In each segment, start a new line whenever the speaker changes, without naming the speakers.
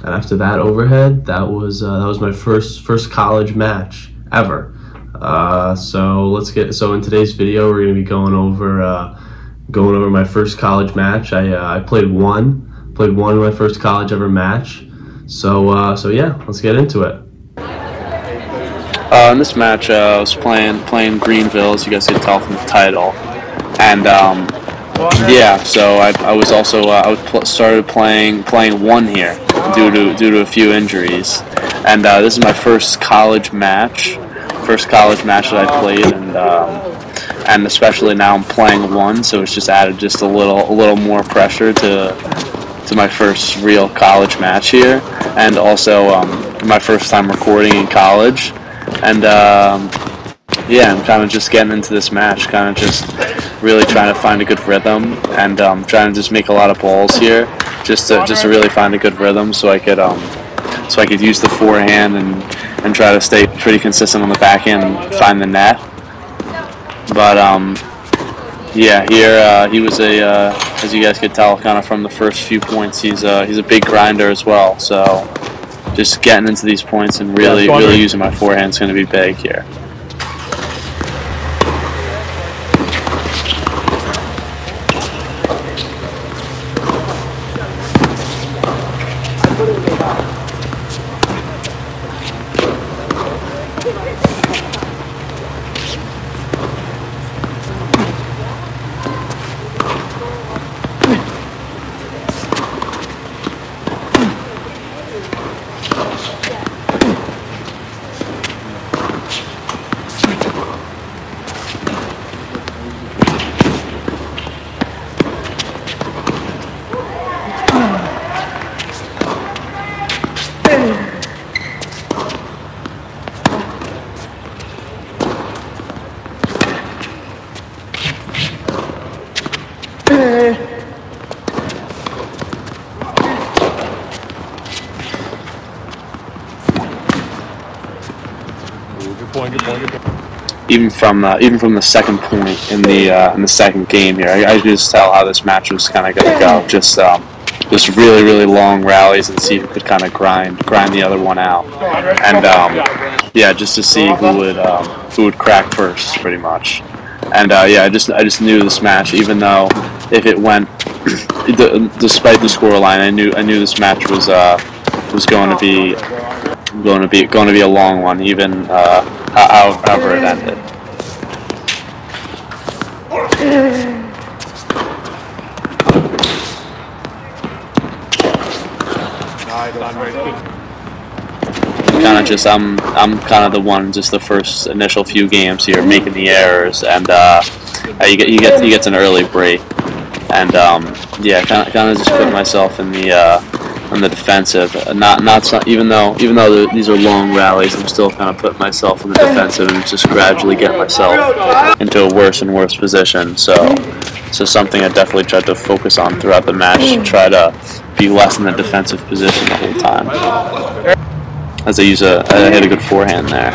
And after that overhead, that was my first college match ever. So in today's video we're going to be going over my first college match. I played one in my first college ever match. So yeah, let's get into it.
In this match, I was playing Greenville, as you guys can tell from the title, and yeah. So I was also started playing one here due to a few injuries, and this is my first college match that I played, and especially now I'm playing one, so it's just added just a little more pressure to my first real college match here, and also my first time recording in college. And yeah, I'm kind of just getting into this match, kind of just really trying to find a good rhythm, and trying to just make a lot of balls here, just to really find a good rhythm, so I could use the forehand and try to stay pretty consistent on the backhand and find the net. But yeah, here he was as you guys could tell, kind of from the first few points, he's a big grinder as well. So just getting into these points and really using my forehand is going to be big here. Even from the second point in the second game here, I could just tell how this match was kind of going to go. Just really long rallies and see who could kind of grind the other one out, and yeah, just to see who would crack first, pretty much. And yeah, I just knew this match, even though if it went, despite the scoreline, I knew this match was going to be a long one, even however it ended. I'm kind of the one, just the first initial few games here, making the errors, and you get an early break, and yeah, kind of just put myself in the defensive. Even though these are long rallies, I'm still kind of putting myself in the defensive and just gradually getting myself into a worse and worse position. So something I definitely tried to focus on throughout the match, to try to be less in the defensive position the whole time. As I hit a good forehand there.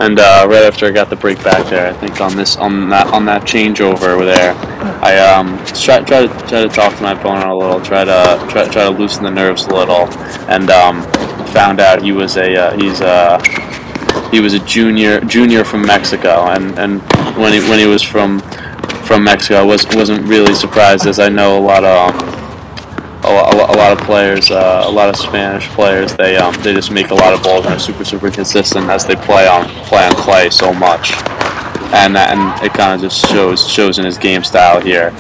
And right after I got the break back there, I think on that changeover over there, I try to talk to my opponent a little, try to loosen the nerves a little, and found out he was a junior from Mexico, and when he was from Mexico, I wasn't really surprised, as I know a lot of players, a lot of Spanish players, they just make a lot of balls and are super consistent as they play on clay so much, and it kind of just shows in his game style here.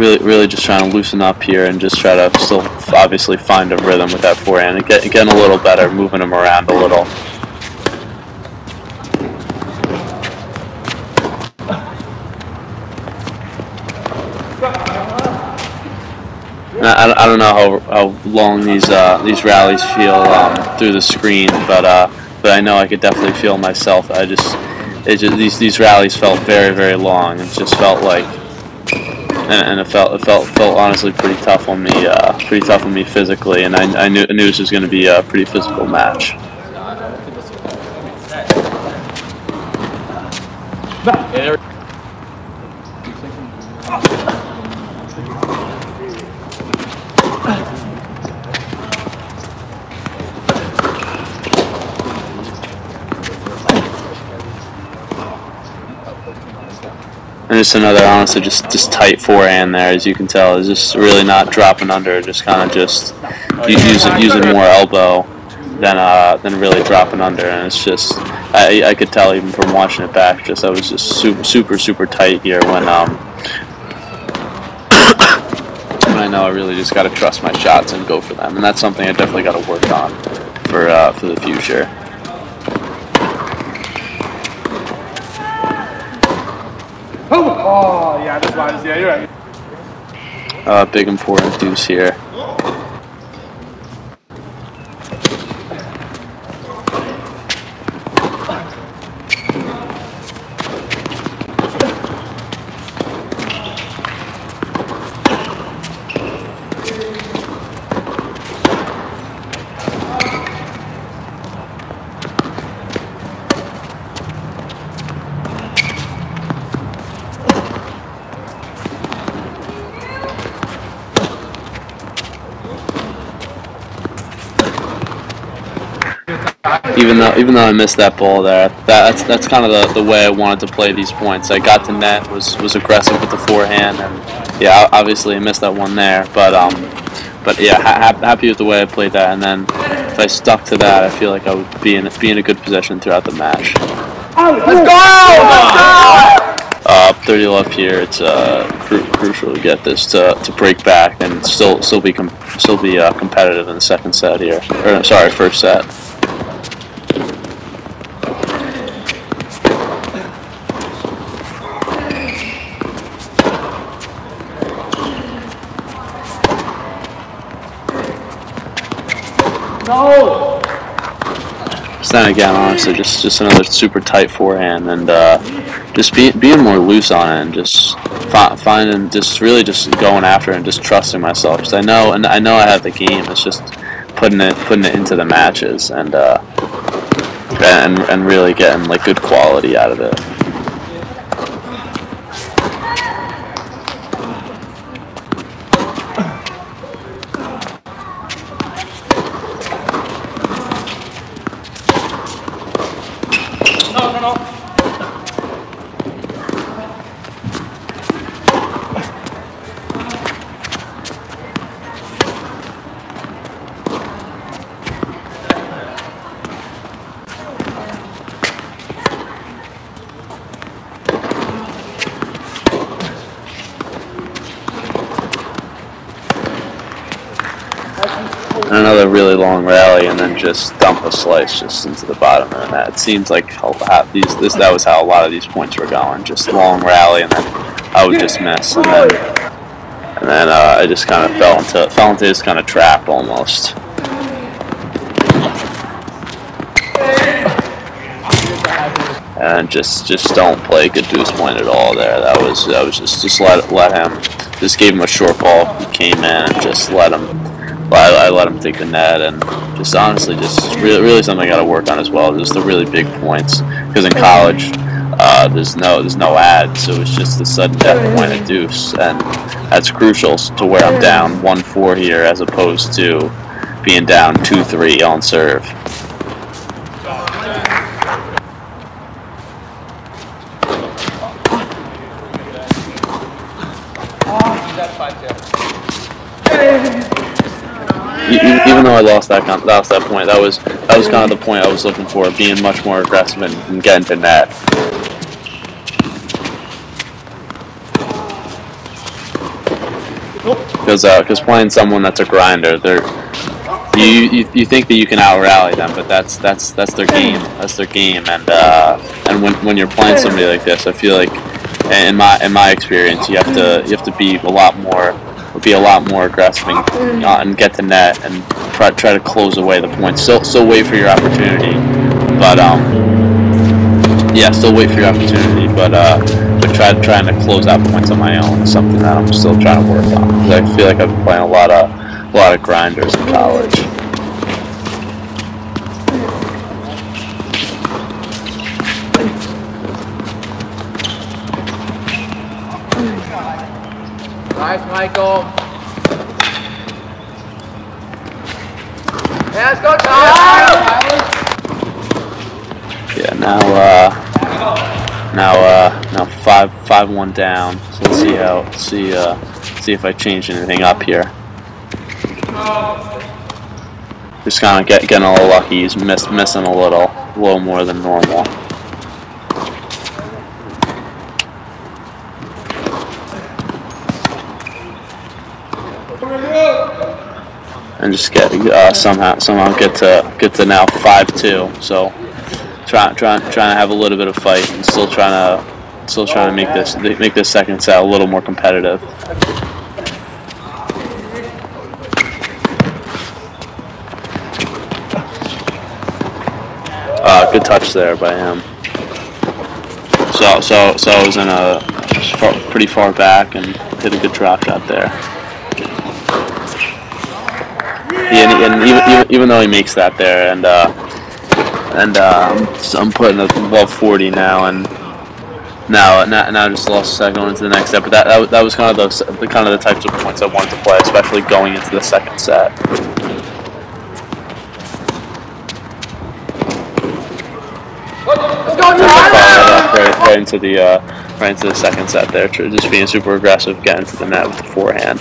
really just trying to loosen up here and just try to still obviously find a rhythm with that forehand and getting a little better, moving him around a little. I don't know how long these rallies feel through the screen, but I know I could definitely feel myself. These rallies felt very long. It just felt like, and it felt honestly pretty tough on me physically, and I knew this was going to be a pretty physical match. And just another, honestly, just tight forehand there, as you can tell. It's just really not dropping under, just kind of just using more elbow than really dropping under. And it's just, I could tell even from watching it back, I was just super tight here when I know I really just got to trust my shots and go for them. And that's something I definitely got to work on for the future.
Oh, yeah, that's wise. Yeah, you're right.
Big important deuce here. Even though I missed that ball there, that's kind of the way I wanted to play these points. I got to net, was aggressive with the forehand, and yeah, obviously I missed that one there, but yeah, happy with the way I played that. And then if I stuck to that, I feel like I would be in a good position throughout the match.
Let's go!
30 left here. It's crucial to get this to break back and still be competitive in the second set here. Or sorry, first set.
No!
So then again, honestly, just another super tight forehand, and just being more loose on it, and just finding, just really just going after it and just trusting myself. Because I know I have the game. It's just putting it into the matches and really getting like good quality out of it. And another really long rally, and then just dump a slice just into the bottom of the net. It seems like that was how a lot of these points were going. Just long rally, and then I would just miss, and then I just kind of fell into this kind of trap almost. And just don't play good deuce point at all there. That was just let him, just gave him a short ball. He came in and just let him. I let him take the net, and just honestly, just really something I got to work on as well. Just the really big points, because in college, there's no ad, so it's just the sudden death point at deuce, and that's crucial to where I'm down 1-4 here, as opposed to being down 2-3 on serve. Even though I lost that point, that was kind of the point I was looking for, being much more aggressive and getting to net. Because playing someone that's a grinder, you think that you can out rally them, but that's their game. That's their game, and when you're playing somebody like this, I feel like in my experience, you have to be a lot more aggressive and get to net and try to close away the points. Still wait for your opportunity, but yeah, still wait for your opportunity, but trying to close out points on my own is something that I'm still trying to work on. Because I feel like I've been playing a lot of grinders in college.
Nice, Michael. Yeah, let's go, Tyler.
Yeah, now 5-1 down. So let's see if I change anything up here. Just kind of getting a little lucky. He's missing a little more than normal. And just somehow get to now 5-2. So trying to have a little bit of fight and still trying to make this second set a little more competitive. Good touch there by him. So I was in pretty far back and hit a good drop shot there. And even though he makes that there, so I'm putting above 40 now, and now just lost a set going into the next set. But that was kind of the types of points I wanted to play, especially going into the second set. Right into the second set there, just being super aggressive, getting to the net with the forehand.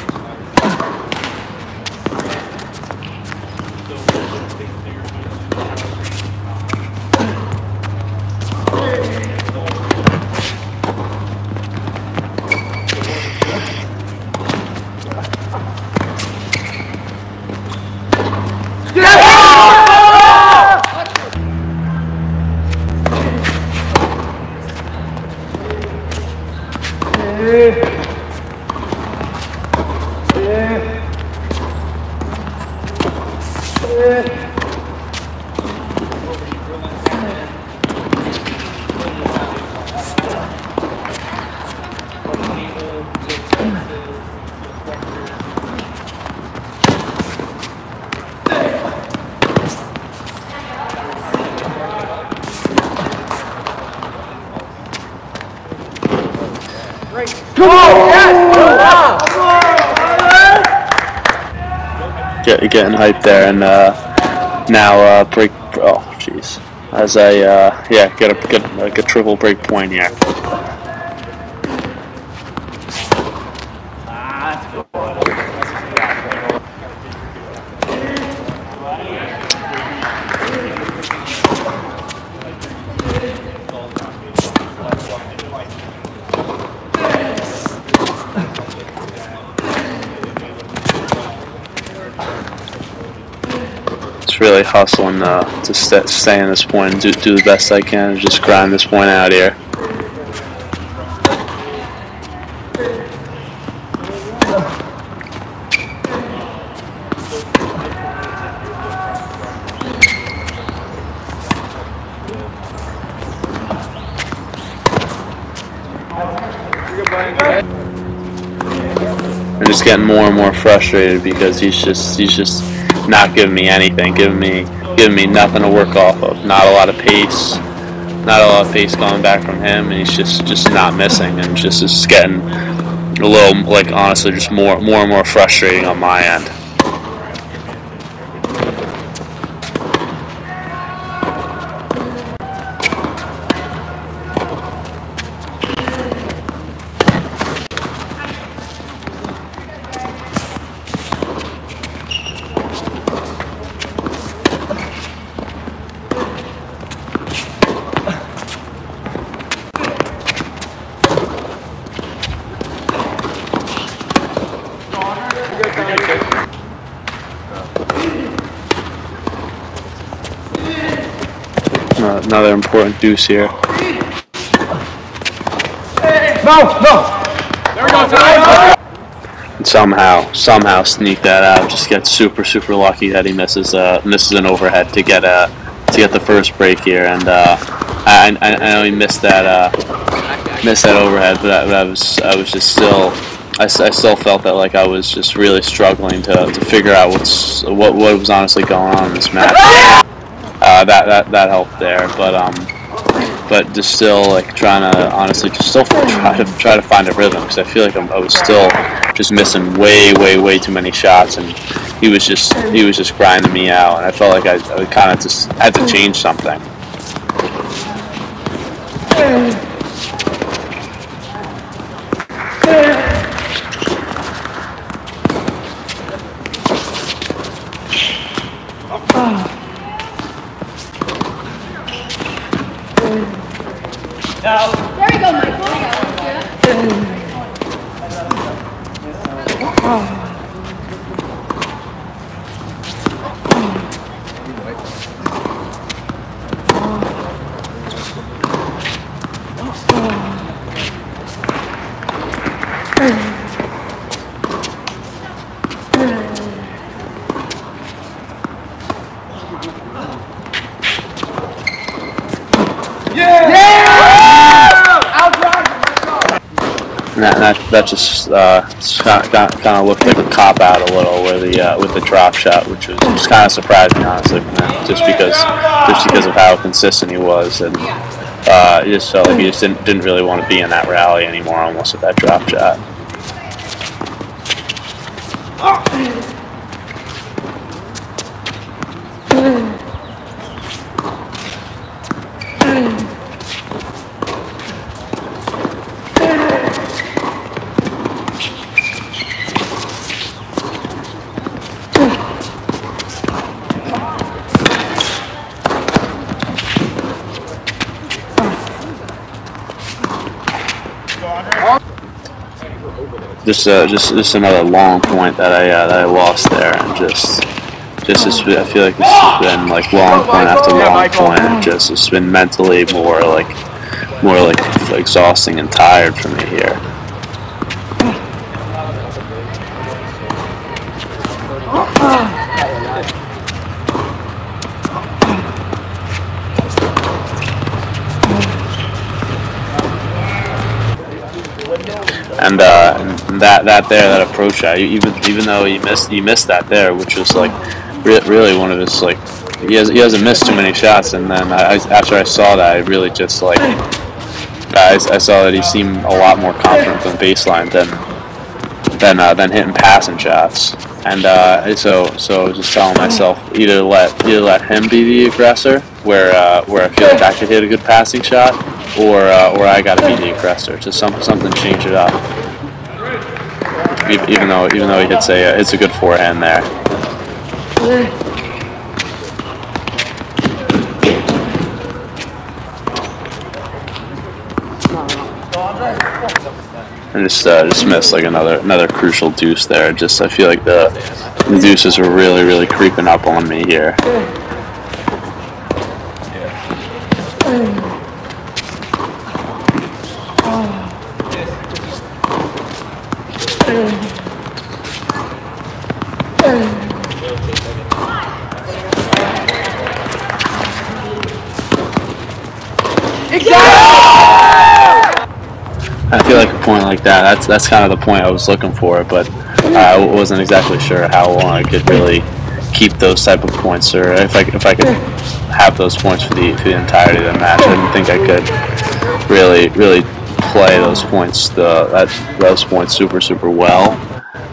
Getting hyped there, and now break. Oh, jeez. As I get a triple break point here. Really hustling to stay in this point and do the best I can and just grind this point out here. I'm just getting more and more frustrated because he's just not giving me anything, giving me nothing to work off of. Not a lot of pace coming back from him, and he's just not missing, and just getting a little, like, honestly, just more and more frustrating on my end. another important deuce here. And somehow sneak that out. Just get super lucky that he misses an overhead to get the first break here. And I know he missed that overhead, but I was just still. I still felt that like I was just really struggling to figure out what was honestly going on in this match. That helped there, but just still like trying to honestly just still try to find a rhythm, because I feel like I was still just missing way too many shots, and he was just grinding me out, and I felt like I kind of just had to change something.
There you go, Michael.
That just kind of looked like a cop out a little with the drop shot, which was just kind of surprising, honestly, just because of how consistent he was, and it just felt like he just didn't really want to be in that rally anymore, almost, with that drop shot. Just another long point that I lost there, and I feel like this has been like long point after long point, and it's been mentally more like exhausting and tired for me here. And that approach shot, even though he missed that there, which was like really one of his, like, he hasn't missed too many shots, and then after I saw that, I really just like I saw that he seemed a lot more confident on baseline than hitting passing shots, and so just telling myself either let him be the aggressor, where I feel like I could hit a good passing shot, or I got to be the aggressor, just something change it up. Even though he hits a good forehand there. And just missed like another crucial deuce there. I feel like the deuces were really creeping up on me here. I feel like a point like that's kind of the point I was looking for, but I wasn't exactly sure how long I could really keep those type of points, or if I could have those points for the entirety of the match. I didn't think I could really play those points super well,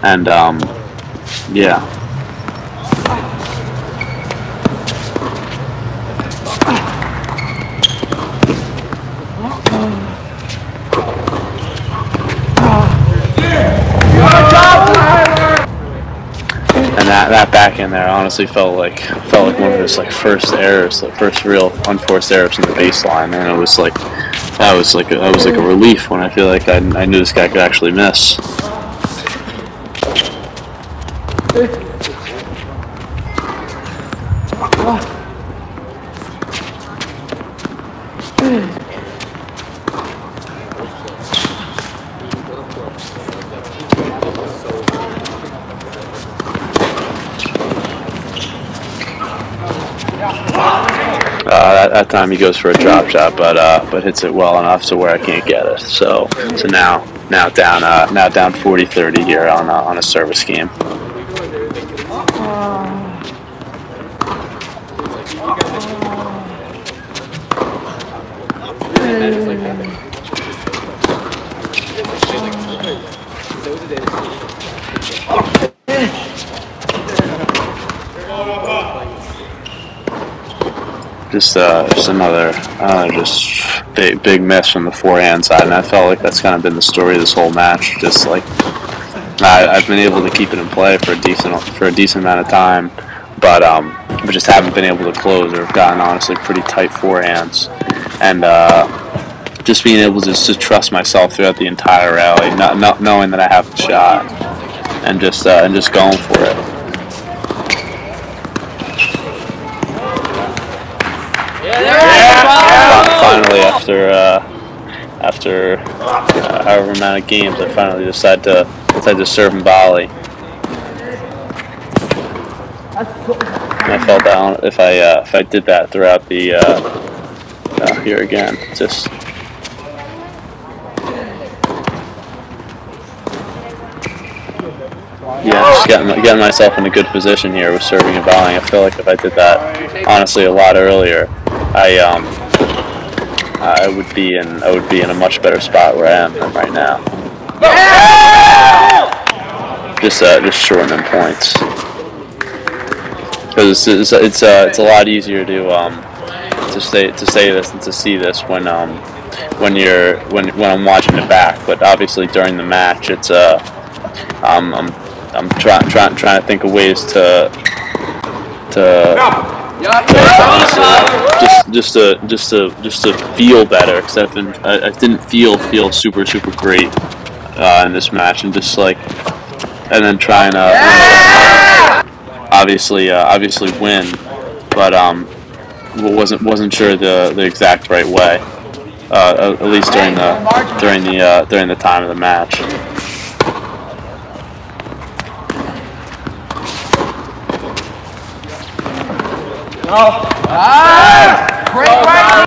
and yeah. That back in there honestly felt like one of his like first errors, the first real unforced errors in the baseline, and it was like that was like a relief when I feel like I knew this guy could actually miss. That time he goes for a drop shot, but hits it well enough to where I can't get it. So now down 40-30 here on a service game. Just another just big miss from the forehand side, and I felt like that's kind of been the story of this whole match. Just like I've been able to keep it in play for a decent amount of time, but we just haven't been able to close, or have gotten honestly pretty tight forehands, and just being able to just trust myself throughout the entire rally, not knowing that I have the shot, and just going for it. Finally, after however amount of games, I finally decided to serve and volley. And I felt that if I did that throughout the here again, just getting myself in a good position here with serving and volleying. I feel like if I did that honestly a lot earlier, I would be in a much better spot where I am than right now. Just shortening points, because it's a lot easier to say this and to see this when I'm watching it back. But obviously during the match, it's I'm trying to think of ways to feel better, because I didn't feel super great in this match, and and then trying to obviously win, but wasn't sure the exact right way, at least during the time of the match.
Great right.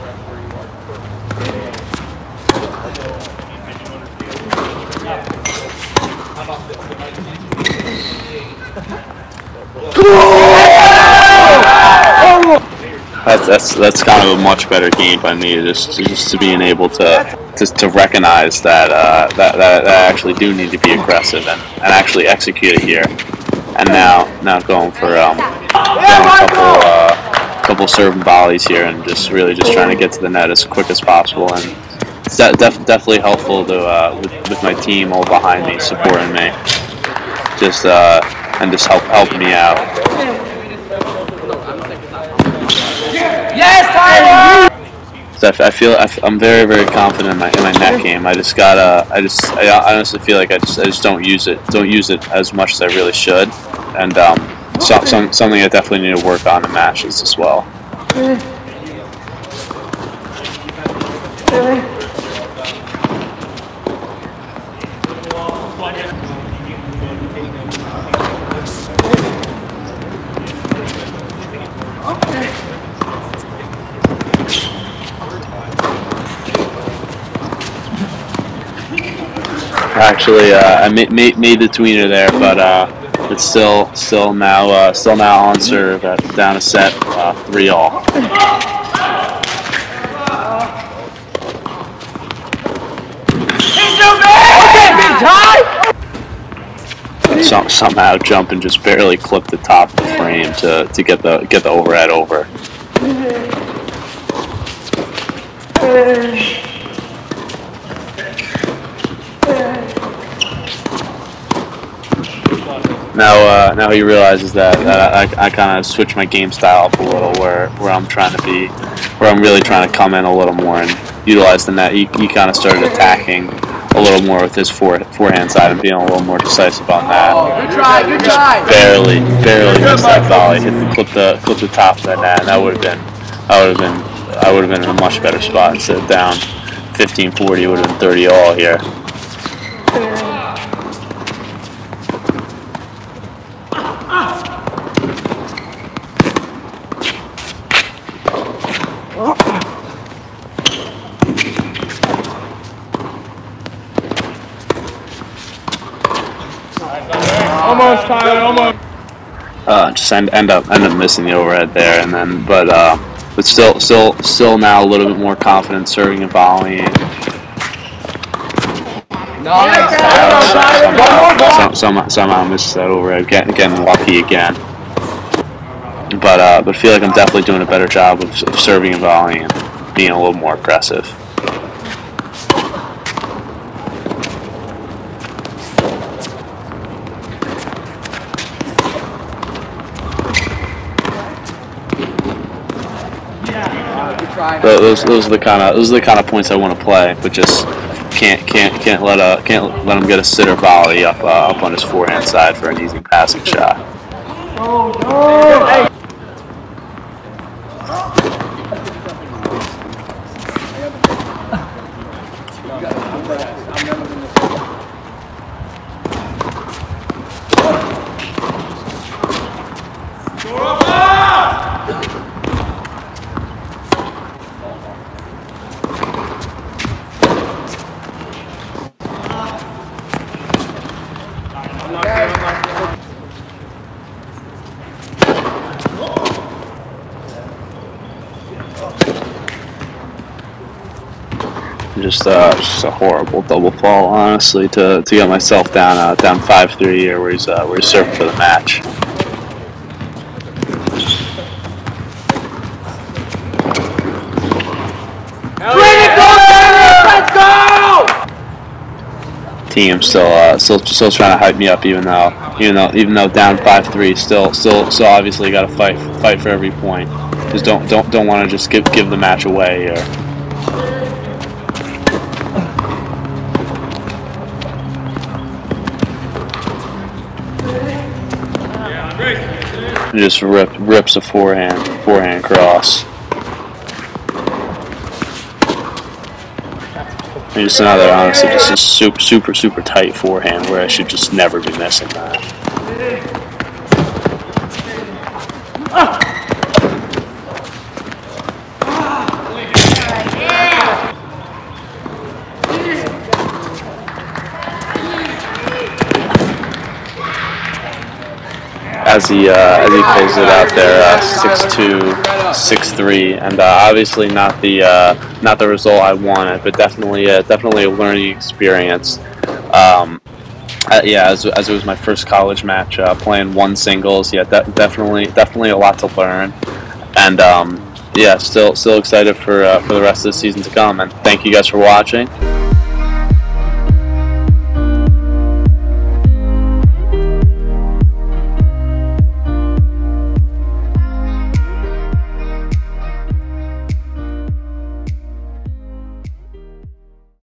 That's kind of a much better game by me, just to being able to recognize that I actually do need to be aggressive and actually execute it here, and now going for a couple serve and volleys here, and just trying to get to the net as quick as possible. And it's definitely helpful to with my team all behind me, supporting me, and just helping me out.
Yes, Tyler!
So I feel I'm very confident in my net game. I honestly feel like I just don't use it as much as I really should, and something I definitely need to work on in matches as well. Actually, I made the tweener there, but it's still now on serve at down a set, 3-all. Somehow jump and just barely clip the top of the frame to get the overhead over. Now he realizes that I kind of switched my game style up a little, where I'm really trying to come in a little more and utilize the net. He kind of started attacking a little more with his forehand side and being a little more decisive on that.
Good try.
Barely missed that volley. Clip the top of that net. And that would have been I would have been in a much better spot. Instead of down 15-40, it would have been 30 all here.
Almost, Tyler, almost.
Just end up missing the overhead there, and then but still now a little bit more confident serving and volleying. Somehow missed that overhead, getting lucky again. But feel like I'm definitely doing a better job of serving and volleying and being a little more aggressive. Those are the kind of points I want to play, but just can't let him get a sitter volley up on his forehand side for an easy passing shot. Just a horrible double fall, honestly, to get myself down 5-3 here, where he's serving for the match.
Let's go!
Team still trying to hype me up, even though down 5-3, still obviously got to fight for every point. Just don't want to just give the match away here. Just rips a forehand cross. And just another, honestly, just a super tight forehand where I should just never be missing that. As he pulls it out there, 6-2, 6-3, and obviously not the result I wanted, but definitely a learning experience. Yeah, as it was my first college match, playing one singles, yeah, definitely a lot to learn, and yeah, still excited for the rest of the season to come. And thank you guys for watching.